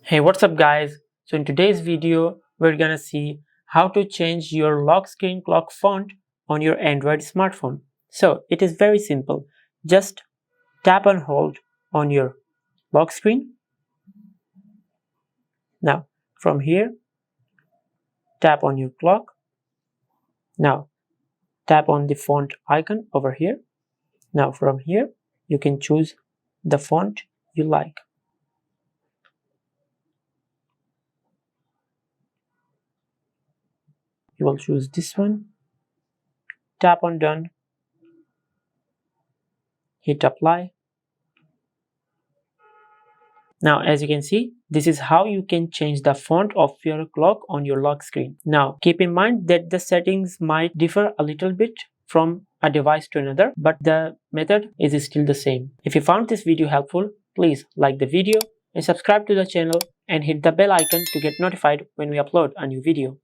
Hey, what's up guys? So in today's video, we're gonna see how to change your lock screen clock font on your Android smartphone. So it is very simple. Just tap and hold on your lock screen. Now from here, tap on your clock. Now tap on the font icon over here. Now from here, you can choose the font you like. You will choose this one. Tap on done. Hit apply. Now, as you can see, this is how you can change the font of your clock on your lock screen. Now, keep in mind that the settings might differ a little bit from a device to another, but the method is still the same. If you found this video helpful, please like the video and subscribe to the channel and hit the bell icon to get notified when we upload a new video.